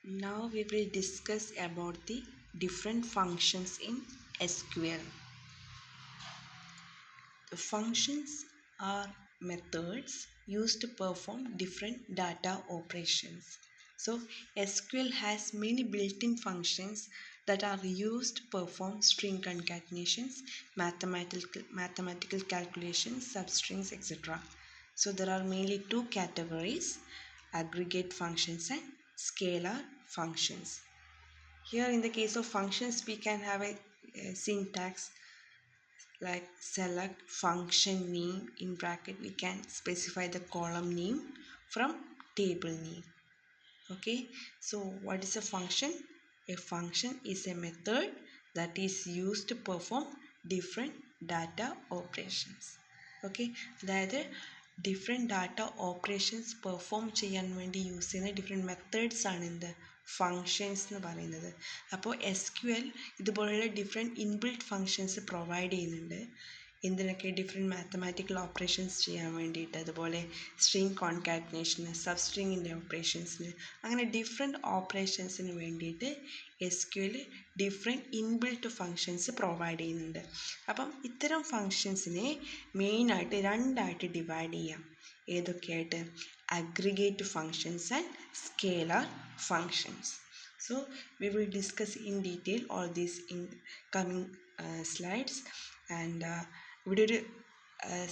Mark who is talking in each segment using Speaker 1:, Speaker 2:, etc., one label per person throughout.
Speaker 1: Now we will discuss about the different functions in SQL. The functions are methods used to perform different data operations. So SQL has many built-in functions that are used to perform string concatenations, mathematical calculations, substrings, etc. So there are mainly two categories: aggregate functions and scalar functions. Here in the case of functions, we can have a syntax like select function name. In bracket we can specify the column name from table name. Okay, so what is a function? A function is a method that is used to perform different data operations. Okay, അതായത് different data operations perform ചെയ്യാൻ വേണ്ടി use ചെയ്യുന്ന different methods ആണ് എന്ത് functions എന്ന് പറയുന്നത്. അപ്പോൾ SQL ഇതുപോലുള്ള ഡിഫറെൻറ്റ് ഇൻബിൽറ്റ് ഫങ്ഷൻസ് പ്രൊവൈഡ് ചെയ്യുന്നുണ്ട്. എന്തിനൊക്കെ? ഡിഫറെൻറ്റ് മാത്തമാറ്റിക്കൽ ഓപ്പറേഷൻസ് ചെയ്യാൻ വേണ്ടിയിട്ട്, അതുപോലെ സ്ട്രിങ് കോൺകാറ്റിനേഷന്, സബ്സ്ട്രിങ്ങിൻ്റെ ഓപ്പറേഷൻസിന്, അങ്ങനെ ഡിഫറെൻറ്റ് ഓപ്പറേഷൻസിന് വേണ്ടിയിട്ട് SQL different inbuilt functions provide ചെയ്യുന്നുണ്ട്. അപ്പം ഇത്തരം ഫങ്ഷൻസിനെ മെയിനായിട്ട് രണ്ടായിട്ട് ഡിവൈഡ് ചെയ്യാം. ഏതൊക്കെയായിട്ട്? Aggregate functions and scalar functions. So we will discuss in detail all these in coming slides. And ഇവിടെ ഒരു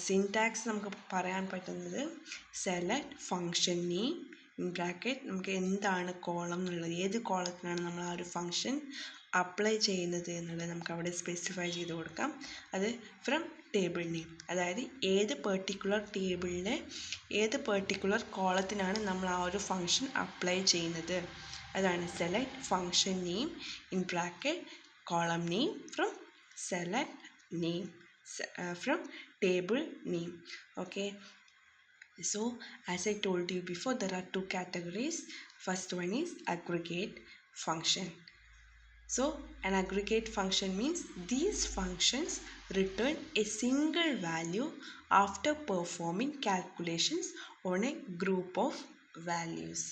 Speaker 1: സിൻടാക്സ് നമുക്ക് പറയാൻ പറ്റുന്നത് select function name in bracket നമുക്ക് എന്താണ് കോളം എന്നുള്ളത്, ഏത് കോളത്തിനാണ് നമ്മൾ ആ ഒരു ഫങ്ഷൻ അപ്ലൈ ചെയ്യുന്നത് എന്നുള്ളത് നമുക്ക് അവിടെ സ്പെസിഫൈ ചെയ്ത് കൊടുക്കാം. അത് ഫ്രം ടേബിൾ നെയിം, അതായത് ഏത് പെർട്ടിക്കുലർ ടേബിളിലെ ഏത് പെർട്ടിക്കുലർ കോളത്തിനാണ് നമ്മൾ ആ ഒരു ഫങ്ഷൻ അപ്ലൈ ചെയ്യുന്നത്. അതാണ് select function name in bracket column name from select name from table name. Okay, so as I told you before, there are two categories. First one is aggregate function. So an aggregate function means these functions return a single value after performing calculations on a group of values.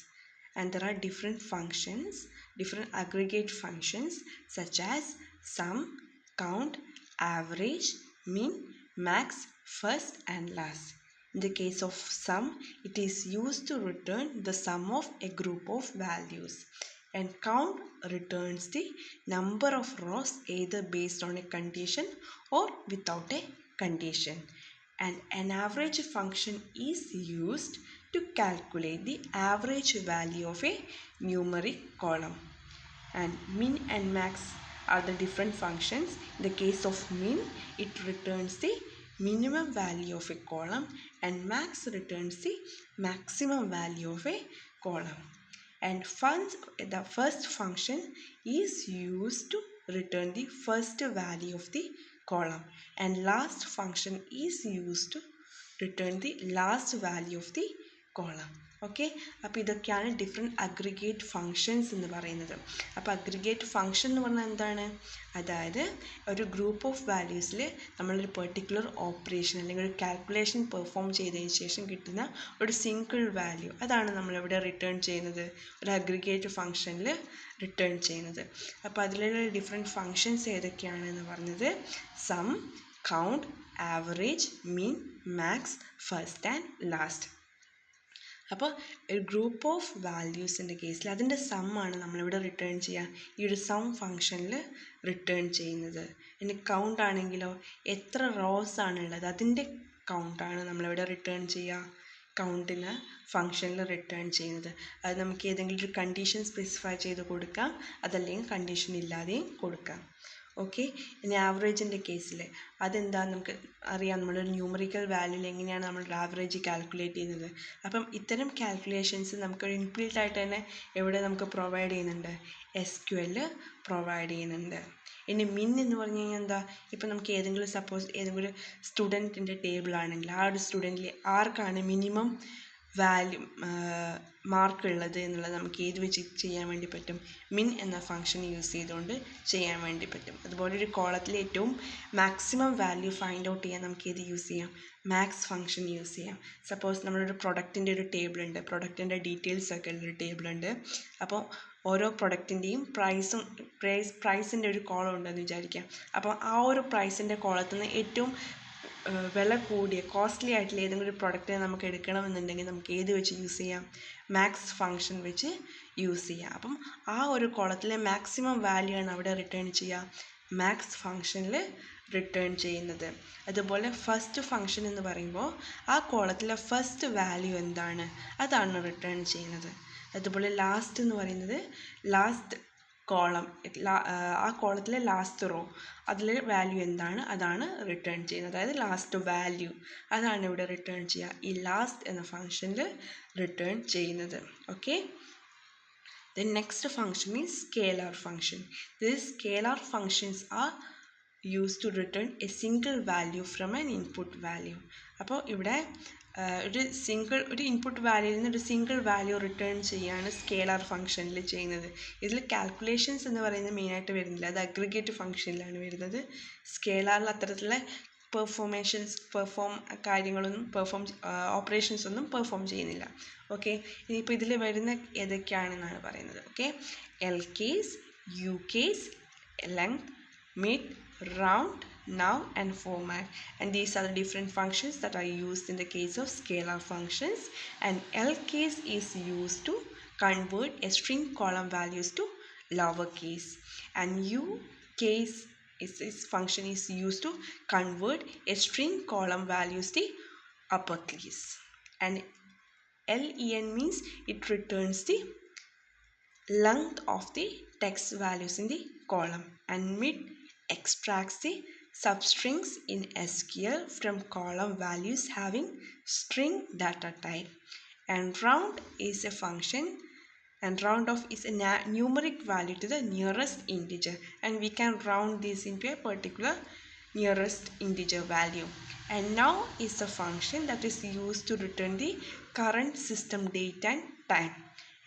Speaker 1: And there are different functions, different aggregate functions such as sum, count, average, mean, max, first and last. In the case of sum, it is used to return the sum of a group of values. And count returns the number of rows either based on a condition or without a condition. And an average function is used to calculate the average value of a numeric column. And min and max are the different functions. In the case of min, it returns the minimum value of a column, and max returns the maximum value of a column. And the first function is used to return the first value of the column, and last function is used to return the last value of the column. Okay, അപ്പോൾ ഇതൊക്കെയാണ് different aggregate functions എന്ന് പറയുന്നത്. അപ്പോൾ aggregate function എന്ന് പറഞ്ഞാൽ എന്താണ്? അതായത് ഒരു ഗ്രൂപ്പ് ഓഫ് വാല്യൂസിൽ നമ്മളൊരു പെർട്ടിക്കുലർ ഓപ്പറേഷൻ അല്ലെങ്കിൽ ഒരു കാൽക്കുലേഷൻ പെർഫോം ചെയ്തതിന് ശേഷം കിട്ടുന്ന ഒരു സിംഗിൾ വാല്യൂ, അതാണ് നമ്മളിവിടെ റിട്ടേൺ ചെയ്യുന്നത്, ഒരു അഗ്രിഗേറ്റ് ഫങ്ഷനിൽ റിട്ടേൺ ചെയ്യുന്നത്. അപ്പോൾ അതിലുള്ള ഡിഫറെൻറ്റ് ഫങ്ഷൻസ് ഏതൊക്കെയാണെന്ന് പറഞ്ഞത് sum, count, average, mean, max, first and last. അപ്പോൾ ഒരു ഗ്രൂപ്പ് ഓഫ് വാല്യൂസിൻ്റെ കേസിൽ അതിൻ്റെ സമ്മാണ് നമ്മളിവിടെ റിട്ടേൺ ചെയ്യുക, ഈ ഒരു സം ഫങ്ഷനിൽ റിട്ടേൺ ചെയ്യുന്നത്. ഇനി കൗണ്ട് ആണെങ്കിലോ എത്ര റോസ് ആണുള്ളത് അതിൻ്റെ കൗണ്ടാണ് നമ്മളിവിടെ റിട്ടേൺ ചെയ്യുക, കൗണ്ടിന് ഫങ്ഷനിൽ റിട്ടേൺ ചെയ്യുന്നത്. അത് നമുക്ക് ഏതെങ്കിലും ഒരു കണ്ടീഷൻ സ്പെസിഫൈ ചെയ്ത് കൊടുക്കാം, അതല്ലെങ്കിൽ കണ്ടീഷൻ ഇല്ലാതെയും കൊടുക്കാം. ഓക്കെ, ഇനി ആവറേജിൻ്റെ കേസിൽ അതെന്താ നമുക്ക് അറിയാം, നമ്മളൊരു ന്യൂമറിക്കൽ വാല്യൂവിൽ എങ്ങനെയാണ് നമ്മൾ ആവറേജ് കാൽക്കുലേറ്റ് ചെയ്യുന്നത്. അപ്പം ഇത്തരം കാൽക്കുലേഷൻസ് നമുക്കൊരു ഇൻബിൽട്ടായിട്ട് തന്നെ എവിടെ നമുക്ക് പ്രൊവൈഡ് ചെയ്യുന്നുണ്ട്, SQL പ്രൊവൈഡ് ചെയ്യുന്നുണ്ട്. ഇനി മിൻ എന്ന് പറഞ്ഞു കഴിഞ്ഞാൽ എന്താ, ഇപ്പം നമുക്ക് ഏതെങ്കിലും സപ്പോസ് ഏതെങ്കിലും സ്റ്റുഡൻറ്റിൻ്റെ ടേബിൾ ആണെങ്കിൽ ആ ഒരു സ്റ്റുഡൻറ്റിൽ ആർക്കാണ് മിനിമം വാല്യൂ മാർക്ക് ഉള്ളത് എന്നുള്ളത് നമുക്ക് ഏത് വെച്ച് ചെയ്യാൻ വേണ്ടി പറ്റും? മിൻ എന്ന ഫംഗ്ഷൻ യൂസ് ചെയ്തുകൊണ്ട് ചെയ്യാൻ വേണ്ടി പറ്റും. അതുപോലെ ഒരു കോളത്തിലെ ഏറ്റവും മാക്സിമം വാല്യൂ ഫൈൻഡ് ഔട്ട് ചെയ്യാൻ നമുക്ക് ഏത് യൂസ് ചെയ്യാം? മാക്സ് ഫംഗ്ഷൻ യൂസ് ചെയ്യാം. സപ്പോസ് നമ്മളൊരു പ്രൊഡക്റ്റിൻ്റെ ഒരു ടേബിൾ ഉണ്ട്, പ്രൊഡക്റ്റിൻ്റെ ഡീറ്റെയിൽസ് ഒക്കെ ഉള്ളൊരു ടേബിൾ ഉണ്ട്. അപ്പോൾ ഓരോ പ്രൊഡക്റ്റിൻ്റെയും പ്രൈസിൻ്റെ ഒരു കോളം ഉണ്ടെന്ന് വിചാരിക്കാം. അപ്പോൾ ആ ഒരു പ്രൈസിൻ്റെ കോളത്തിൽ നിന്ന് ഏറ്റവും വില കൂടിയ കോസ്റ്റ്ലി ആയിട്ടുള്ള ഏതെങ്കിലും ഒരു പ്രൊഡക്റ്റിനെ നമുക്ക് എടുക്കണമെന്നുണ്ടെങ്കിൽ നമുക്ക് ഏത് വെച്ച് യൂസ് ചെയ്യാം? മാക്സ് ഫംഗ്ഷൻ വെച്ച് യൂസ് ചെയ്യാം. അപ്പം ആ ഒരു കോളത്തിലെ മാക്സിമം വാല്യൂ ആണ് അവിടെ റിട്ടേൺ ചെയ്യുക, മാക്സ് ഫംഗ്ഷനിൽ റിട്ടേൺ ചെയ്യുന്നത്. അതുപോലെ ഫസ്റ്റ് ഫംഗ്ഷൻ എന്ന് പറയുമ്പോൾ ആ കോളത്തിലെ ഫസ്റ്റ് വാല്യൂ എന്താണ് അതാണ് റിട്ടേൺ ചെയ്യുന്നത്. അതുപോലെ ലാസ്റ്റ് എന്ന് പറയുന്നത് ലാസ്റ്റ് കോളം, ആ കോളത്തിലെ ലാസ്റ്റ് റോ, അതിലെ വാല്യൂ എന്താണ് അതാണ് റിട്ടേൺ ചെയ്യുന്നത്. അതായത് ലാസ്റ്റ് വാല്യൂ അതാണ് ഇവിടെ റിട്ടേൺ ചെയ്യുക, ഈ ലാസ്റ്റ് എന്ന ഫംഗ്ഷനിൽ റിട്ടേൺ ചെയ്യുന്നത്. Okay. The next function is scalar function. These scalar functions are used to return a single value from an input value. അപ്പോൾ ഇവിടെ ഒരു ഇൻപുട്ട് വാല്യൂയിൽ നിന്ന് ഒരു സിംഗിൾ വാല്യൂ റിട്ടേൺ ചെയ്യാണ് സ്കേലാർ ഫംഗ്ഷനിൽ ചെയ്യുന്നത്. ഇതിൽ കാൽക്കുലേഷൻസ് എന്ന് പറയുന്നത് മെയിനായിട്ട് വരുന്നില്ല, അത് അഗ്രിഗേറ്റ് ഫംഗ്ഷനിലാണ് വരുന്നത്. സ്കേലാറിൽ അത്തരത്തിലുള്ള ഓപ്പറേഷൻസ് ഒന്നും പെർഫോം ചെയ്യുന്നില്ല. ഓക്കെ. ഇനിയിപ്പോൾ ഇതിൽ വരുന്ന ഏതൊക്കെയാണെന്നാണ് പറയുന്നത്. Okay. L case, U case, length, mid, round, now and format, and these are the different functions that are used in the case of scalar functions. And L case is used to convert a string column values to lowercase, and U case is this function is used to convert a string column values to uppercase. And len means it returns the length of the text values in the column, and mid extracts the substrings in SQL from column values having string data type. And round is a function, and round off is a numeric value to the nearest integer, and we can round this into a particular nearest integer value. And now is a function that is used to return the current system date and time.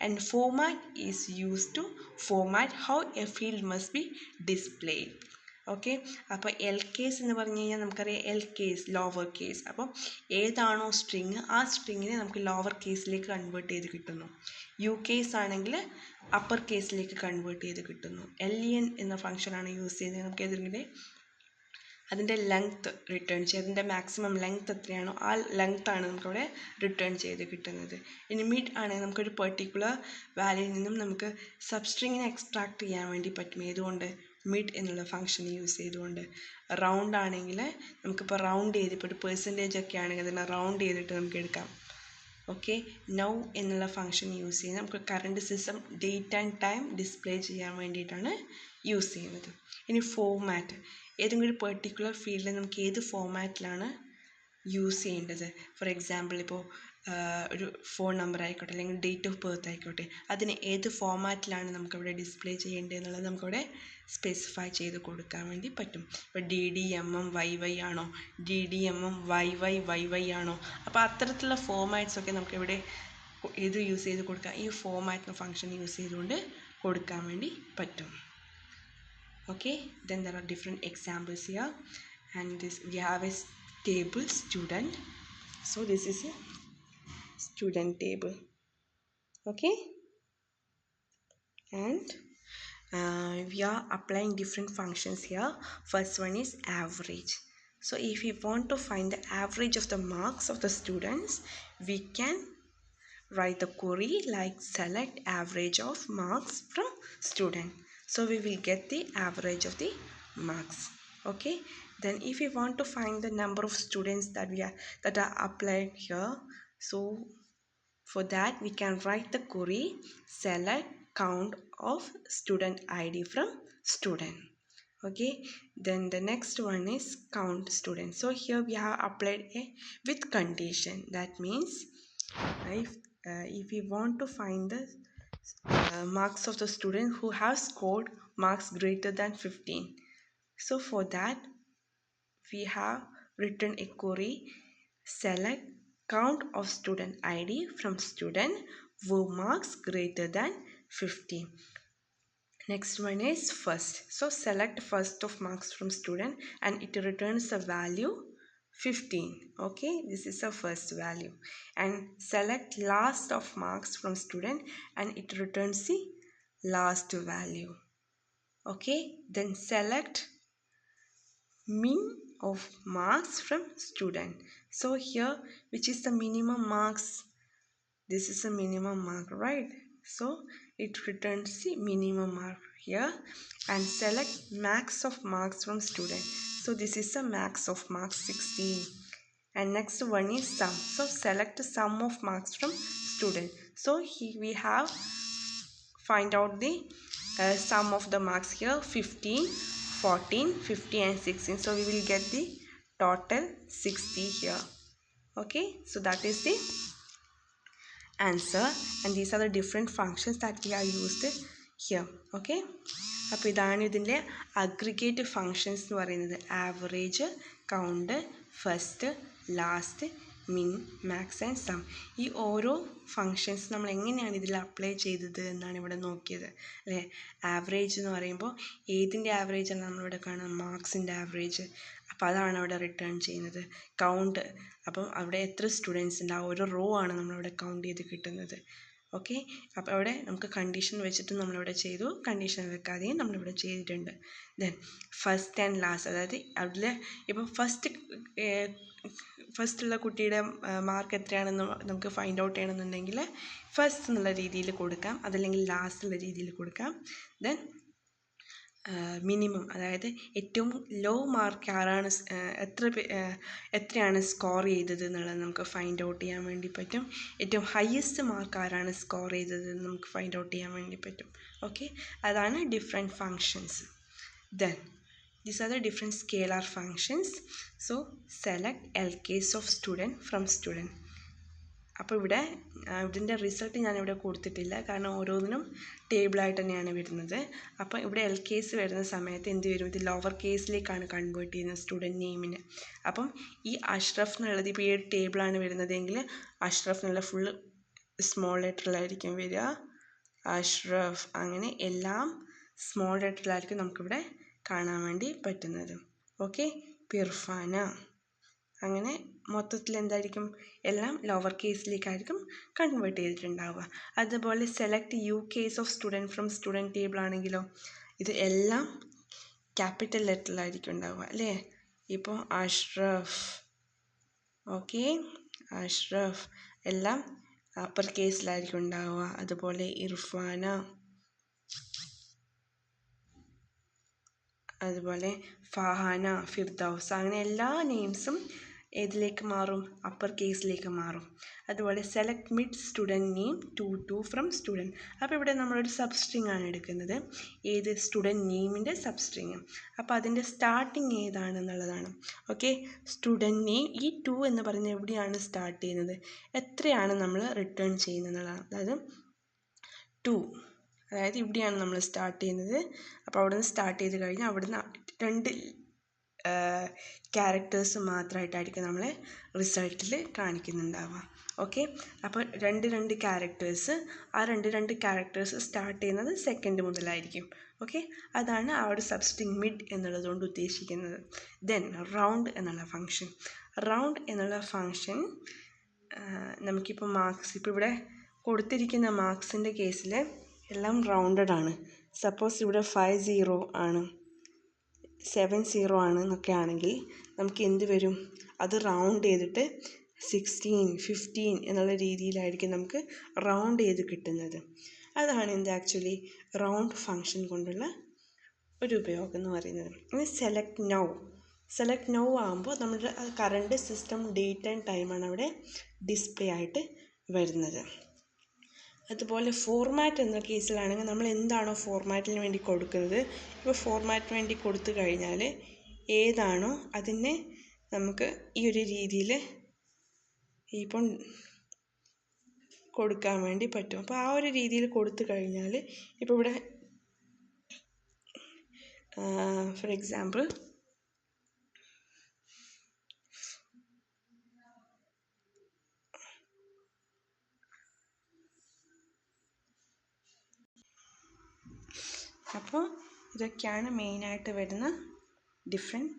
Speaker 1: And format is used to format how a field must be displayed. Okay. അപ്പോൾ L case എന്ന് പറഞ്ഞു കഴിഞ്ഞാൽ നമുക്കറിയാം L case lower case. അപ്പം ഏതാണോ string ആ സ്ട്രിങ്ങിനെ നമുക്ക് lower കേസിലേക്ക് കൺവേർട്ട് ചെയ്ത് കിട്ടുന്നു. യു കേസ് ആണെങ്കിൽ അപ്പർ കേസിലേക്ക് കൺവേർട്ട് ചെയ്ത് കിട്ടുന്നു. LN എന്ന ഫംഗ്ഷനാണ് യൂസ് ചെയ്യുന്നത്. നമുക്ക് ഏതെങ്കിലും അതിൻ്റെ ലെങ്ത്ത് റിട്ടേൺ ചെയ്യുക, അതിൻ്റെ മാക്സിമം ലെങ്ത്ത് എത്രയാണോ ആ ലെങ്ത്താണ് നമുക്കവിടെ റിട്ടേൺ ചെയ്ത് കിട്ടുന്നത്. ഇനി മിഡ് ആണെങ്കിൽ നമുക്കൊരു പെർട്ടിക്കുലർ വാല്യൂയിൽ നിന്നും നമുക്ക് സബ്സ്ട്രിങ്ങിനെ എക്സ്ട്രാക്ട് ചെയ്യാൻ വേണ്ടി പറ്റും. ഏതുകൊണ്ട്? മിഡ് എന്നുള്ള ഫംഗ്ഷൻ യൂസ് ചെയ്തുകൊണ്ട്. റൗണ്ട് ആണെങ്കിൽ നമുക്കിപ്പോൾ റൗണ്ട് ചെയ്ത് ഇപ്പോൾ ഒരു പെർസെൻറ്റേജ് ഒക്കെ ആണെങ്കിൽ അതിനെ റൗണ്ട് ചെയ്തിട്ട് നമുക്ക് എടുക്കാം. ഓക്കെ. നൗ എന്നുള്ള ഫംഗ്ഷൻ യൂസ് ചെയ്യുന്നത് നമുക്ക് current system date and time display ചെയ്യാൻ വേണ്ടിയിട്ടാണ് യൂസ് ചെയ്യുന്നത്. ഇനി ഫോർമാറ്റ്, ഏതെങ്കിലും ഒരു പെർട്ടിക്കുലർ ഫീൽഡിൽ നമുക്ക് ഏത് ഫോർമാറ്റിലാണ് യൂസ് ചെയ്യേണ്ടത്. ഫോർ എക്സാമ്പിൾ ഇപ്പോൾ ഒരു ഫോൺ നമ്പർ ആയിക്കോട്ടെ അല്ലെങ്കിൽ ഡേറ്റ് ഓഫ് ബർത്ത് ആയിക്കോട്ടെ, അതിന് ഏത് ഫോർമാറ്റിലാണ് നമുക്കവിടെ ഡിസ്പ്ലേ ചെയ്യേണ്ടത് എന്നുള്ളത് നമുക്കവിടെ സ്പെസിഫൈ ചെയ്ത് കൊടുക്കാൻ വേണ്ടി പറ്റും. ഇപ്പോൾ DDMM YY ആണോ, DDMM YY ആണോ, അപ്പോൾ അത്തരത്തിലുള്ള ഫോർമാറ്റ്സൊക്കെ നമുക്കിവിടെ ഇത് യൂസ് ചെയ്ത് കൊടുക്കാം. ഈ ഫോർമാറ്റ് ഫംഗ്ഷൻ യൂസ് ചെയ്തുകൊണ്ട് കൊടുക്കാൻ വേണ്ടി പറ്റും. Okay, then there are different examples here, and this we have a table student. So this is a student table. Okay, and we are applying different functions here. First one is average. So if we want to find the average of the marks of the students, we can write the query like select average of marks from student. So we will get the average of the marks. Okay, then if we want to find the number of students that are applied here, so for that we can write the query select count of student ID from student. Okay, then the next one is count student. So here we have applied a with condition. That means if we want to find the marks of the student who have scored marks greater than 15, so for that we have written a query select count of student ID from student were marks greater than 50. Next one is first. So select first of marks from student and it returns a value 15. Okay, this is the first value. And select last of marks from student and it returns the last value. Okay, then select min of marks from student. So here, which is the minimum marks? This is a minimum mark, right? So it returns the minimum mark here. And select max of marks from student. So this is a max of marks 16. And next one is sum. So select the sum of marks from student. So here we have find out the sum of the marks here 15, 14, 50 and 16. So we will get the total 60 here. Okay, so that is the answer, and these are the different functions that we are used here. Okay, അപ്പോൾ ഇതാണ് ഇതിൻ്റെ aggregate functions എന്ന് പറയുന്നത്. Average, count, first, last, മിൻ, max and some. ഈ ഓരോ functions നമ്മൾ എങ്ങനെയാണ് ഇതിൽ അപ്ലൈ ചെയ്തത് എന്നാണ് ഇവിടെ നോക്കിയത് അല്ലേ. ആവറേജ് എന്ന് പറയുമ്പോൾ ഏതിൻ്റെ ആവറേജാണ് നമ്മളിവിടെ കാണുന്നത്? മാർക്സിൻ്റെ ആവറേജ്. അപ്പോൾ അതാണ് അവിടെ റിട്ടേൺ ചെയ്യുന്നത്. കൗണ്ട്, അപ്പം അവിടെ എത്ര സ്റ്റുഡൻസ് ഉണ്ട്, ആ ഒരു റോ ആണ് നമ്മളിവിടെ കൗണ്ട് ചെയ്ത് കിട്ടുന്നത്. ഓക്കെ, അപ്പോൾ അവിടെ നമുക്ക് കണ്ടീഷൻ വെച്ചിട്ട് നമ്മളിവിടെ ചെയ്തു, കണ്ടീഷൻ വെക്കാതെയും നമ്മളിവിടെ ചെയ്തിട്ടുണ്ട്. ദെൻ ഫസ്റ്റ് ആൻഡ് ലാസ്റ്റ്, അതായത് അതിൽ ഇപ്പം ഫസ്റ്റുള്ള കുട്ടിയുടെ മാർക്ക് എത്രയാണെന്ന് നമുക്ക് ഫൈൻഡ് ഔട്ട് ചെയ്യണമെന്നുണ്ടെങ്കിൽ ഫസ്റ്റ് എന്നുള്ള രീതിയിൽ കൊടുക്കാം, അതല്ലെങ്കിൽ ലാസ്റ്റ് എന്നുള്ള രീതിയിൽ കൊടുക്കാം. ദെൻ മിനിമം, അതായത് ഏറ്റവും ലോ മാർക്ക് ആരാണ്, എത്രയാണ് സ്കോർ ചെയ്തത് എന്നുള്ളത് നമുക്ക് ഫൈൻഡ് ഔട്ട് ചെയ്യാൻ വേണ്ടി പറ്റും. ഏറ്റവും ഹയസ്റ്റ് മാർക്ക് ആരാണ് സ്കോർ ചെയ്തത് എന്ന് നമുക്ക് ഫൈൻഡ് ഔട്ട് ചെയ്യാൻ വേണ്ടി പറ്റും. ഓക്കെ, അതാണ് different functions. Then these are the different scalar functions. So select LKs of student from student. അപ്പോൾ ഇതിൻ്റെ റിസൾട്ട് ഞാനിവിടെ കൊടുത്തിട്ടില്ല, കാരണം ഓരോന്നിനും ടേബിളായിട്ട് തന്നെയാണ് വരുന്നത്. അപ്പോൾ ഇവിടെ എൽ കേസ് വരുന്ന സമയത്ത് എന്ത് വരും? ഇത് ലോവർ കേസിലേക്കാണ് കൺവേർട്ട് ചെയ്യുന്നത് സ്റ്റുഡൻറ്റ് നെയിമിന്. അപ്പം ഈ അഷ്റഫ് എന്നുള്ളത് ഇപ്പോൾ ഈ ഒരു ടേബിളാണ് വരുന്നതെങ്കിൽ അഷ്റഫ് എന്നുള്ള ഫുള്ള് സ്മോൾ ലെറ്ററിലായിരിക്കും വരിക. അഷ്റഫ്, അങ്ങനെ എല്ലാം സ്മോൾ ലെറ്ററിലായിരിക്കും നമുക്കിവിടെ കാണാൻ വേണ്ടി പറ്റുന്നത്. ഓക്കെ, പിർഫാന, അങ്ങനെ മൊത്തത്തിൽ എന്തായിരിക്കും? എല്ലാം ലോവർ കേസിലേക്കായിരിക്കും കൺവേർട്ട് ചെയ്തിട്ടുണ്ടാവുക. അതുപോലെ select U case of student from student table ആണെങ്കിലോ ഇത് എല്ലാം ക്യാപിറ്റൽ ലെറ്ററിലായിരിക്കും ഉണ്ടാവുക അല്ലേ. ഇപ്പോൾ അഷ്റഫ്, ഓക്കെ, അഷ്റഫ് എല്ലാം അപ്പർ കേസിലായിരിക്കും ഉണ്ടാവുക. അതുപോലെ ഇർഫാന, അതുപോലെ ഫഹാന, ഫിർദൗസ്, അങ്ങനെ എല്ലാ നെയിംസും ഏതിലേക്ക് മാറും? അപ്പർ കേസിലേക്ക് മാറും. അതുപോലെ select mid student name 2 from student. അപ്പോൾ ഇവിടെ നമ്മളൊരു സബ്സ്ട്രിങ് ആണ് എടുക്കുന്നത്. ഏത്? സ്റ്റുഡൻറ്റ് നെയിമിൻ്റെ സബ്സ്ട്രിങ്. അപ്പോൾ അതിൻ്റെ സ്റ്റാർട്ടിങ് ഏതാണെന്നുള്ളതാണ്. ഓക്കെ, സ്റ്റുഡൻറ്റ് നെയിം ഈ 2 എന്ന് പറയുന്നത് എവിടെയാണ് സ്റ്റാർട്ട് ചെയ്യുന്നത്, എത്രയാണ് നമ്മൾ റിട്ടേൺ ചെയ്യുന്നത് എന്നുള്ളതാണ്. അതായത് 2, അതായത് ഇവിടെയാണ് നമ്മൾ സ്റ്റാർട്ട് ചെയ്യുന്നത്. അപ്പോൾ അവിടെ നിന്ന് സ്റ്റാർട്ട് ചെയ്ത് കഴിഞ്ഞാൽ അവിടുന്ന് 2 ക്യാരക്ടേഴ്സ് മാത്രമായിട്ടായിരിക്കും നമ്മൾ റിസൾട്ടിൽ കാണിക്കുന്നുണ്ടാവുക. ഓക്കെ, അപ്പോൾ 2 ക്യാരക്ടേഴ്സ്, ആ 2 ക്യാരക്ടേഴ്സ് സ്റ്റാർട്ട് ചെയ്യുന്നത് സെക്കൻഡ് മുതലായിരിക്കും. ഓക്കെ, അതാണ് ആ ഒരു സബ്സ്ട്രിങ് മിഡ് എന്നുള്ളതുകൊണ്ട് ഉദ്ദേശിക്കുന്നത്. ദെൻ റൗണ്ട് എന്നുള്ള ഫങ്ഷൻ. റൗണ്ട് എന്നുള്ള ഫങ്ഷൻ നമുക്കിപ്പോൾ മാർക്സ്, ഇപ്പോൾ ഇവിടെ കൊടുത്തിരിക്കുന്ന മാർക്സിൻ്റെ കേസിൽ എല്ലാം റൗണ്ടഡ് ആണ്. സപ്പോസ് ഇവിടെ 50 ആണ്, 70 ആണ് എന്നൊക്കെ ആണെങ്കിൽ നമുക്ക് എന്ത് വരും? അത് റൗണ്ട് ചെയ്തിട്ട് 16, 15 എന്നുള്ള രീതിയിലായിരിക്കും നമുക്ക് റൗണ്ട് ചെയ്ത് കിട്ടുന്നത്. അതാണ് എന്ത് ആക്ച്വലി റൗണ്ട് ഫങ്ഷൻ കൊണ്ടുള്ള ഒരു ഉപയോഗം എന്ന് പറയുന്നത്. ഇനി സെലക്ട് നൗ ആകുമ്പോൾ നമ്മുടെ കറണ്ട് സിസ്റ്റം ഡേറ്റ് ആൻഡ് ടൈമാണ് അവിടെ ഡിസ്പ്ലേ ആയിട്ട് വരുന്നത്. അതുപോലെ ഫോർമാറ്റ് എന്ന കേസിലാണെങ്കിൽ നമ്മൾ എന്താണോ ഫോർമാറ്റിന് വേണ്ടി കൊടുക്കുന്നത്, ഇപ്പോൾ ഫോർമാറ്റിന് വേണ്ടി കൊടുത്തു കഴിഞ്ഞാൽ ഏതാണോ അതിനെ നമുക്ക് ഈ ഒരു രീതിയിൽ ഇപ്പം കൊടുക്കാൻ വേണ്ടി പറ്റും. അപ്പോൾ ആ ഒരു രീതിയിൽ കൊടുത്തു കഴിഞ്ഞാൽ ഇപ്പോൾ ഇവിടെ ഫോർ എക്സാമ്പിൾ അപ്പോൾ ഇതൊക്കെയാണ് മെയിനായിട്ട് വരുന്ന different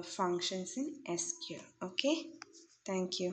Speaker 1: functions in SQL. Okay, thank you.